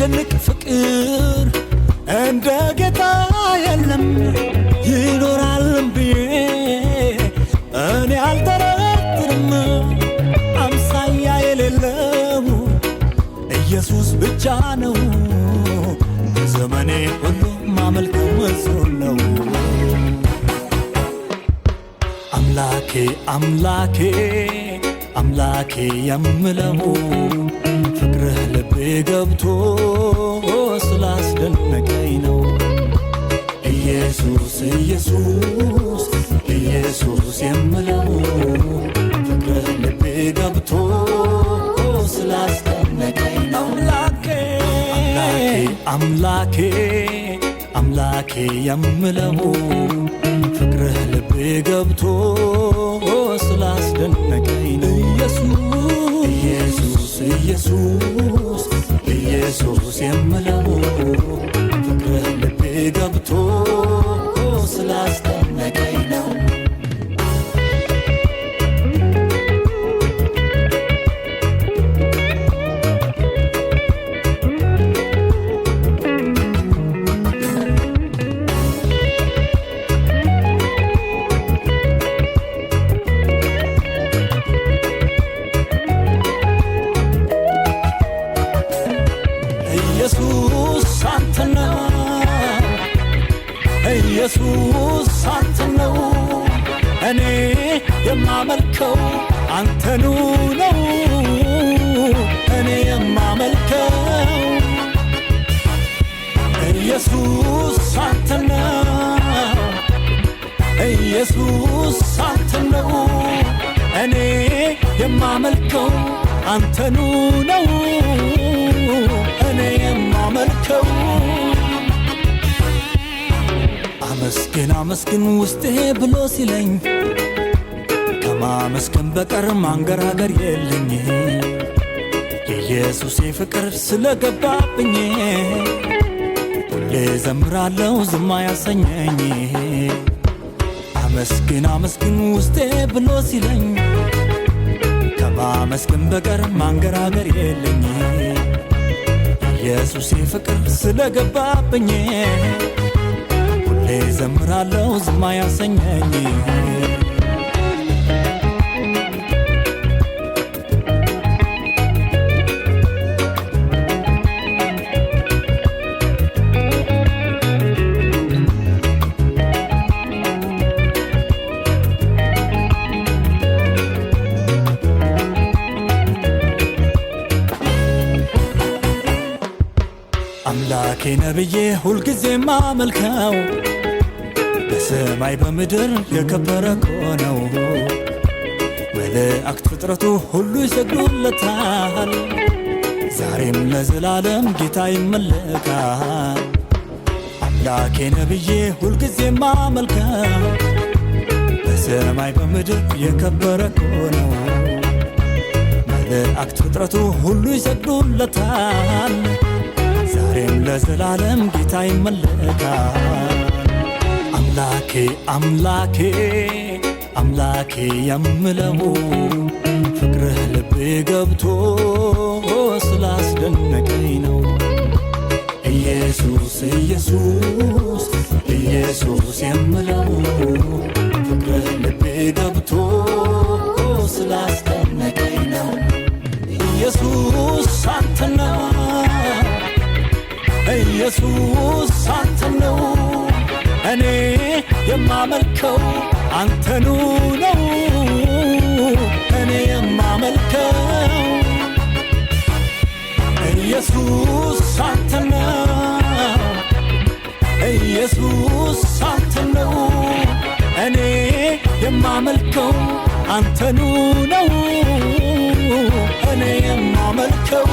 የሚያስደንቅ ፍቅር እንደ ጌታ የለም ይኖራልም ብዬ እኔ አልጠረጥርም። አምሳያ የሌለው ኢየሱስ ብቻ ነው ዘመኔ ሁሉ ማመልከው እሱን ነው። አምላኬ አምላኬ አምላኬ የምለው ፍቅርህ ልቤ ገብቶ ስላስደነቀኝ ነው። ኢየሱስ ኢየሱስ ኢየሱስ የምለው ፍቅርህ ልቤ ገብቶ ስላስደነቀኝ ነው። አምላኬ አምላኬ የምለው ፍቅርህ ልቤ ገብቶ ስላስደነቀኝ ነው። ኢየሱስ ኢየሱስ ኢየሱስ የምለው ፍቅርህ ልቤ ገብቶ ስላስደነቀኝ ነው። ኢየሱስ አንተ ነው ኢየሱስ አንተ ነው እኔ የማመልከው አንተኑ ነው እኔ የማመልከው ኢየሱስ አንተ ነው ኢየሱስ አንተ ነው እኔ የማመልከው አንተኑ ነው እኔ የማመልከው። አመስግን አመስግን ውስጤ ብሎ ሲለኝ ከማመስገን በቀር ማንገራገር የለኝ። የኢየሱሴ ፍቅር ስለገባብኝ ሁሌ ዘምራለሁ ዝም አያሰኘኝ። አመስግን አመስግን ውስጤ ብሎ ሲለኝ ከማመስገን በቀር ማንገራገር የለኝ። ኢየሱሴ ፍቅር ስለገባብኝ ሁሌ ዘምራለሁ ዝም አያሰኘኝ። አምላኬ ነብዬ ሁልጊዜ ማመልከው በሰማይ በምድር የከበረ ነው። መላእክት ፍጥረቱ ሁሉ ይሰግዱለታል። ዛሬም ለዘላለም ጌታ ይመለካል። አምላኬ ነብዬ ሁልጊዜ ማመልከው በሰማይ በምድር የከበረ ነው። መላእክት ፍጥረቱ ሁሉ ይሰግዱለታል። ዛሬም ለዘላለም ጌታ ይመለካል። አምላኬ አምላኬ አምላኬ የምለው ፍቅርህ ልቤ ገብቶ ስላስደነቀኝ ነው። ኢየሱስ ኢየሱስ ኢየሱስ የምለው ፍቅርህ ልቤ ገብቶ ስላስደነቀኝ ነው። ኢየሱስ አንተ ነው ኢየሱስ አንተ ነው እኔ የማመልከው አንተኑ ነው እኔ የማመልከው። ኢየሱስ አንተ ነው ኢየሱስ አንተ ነው እኔ የማመልከው አንተኑ ነው እኔ የማመልከው።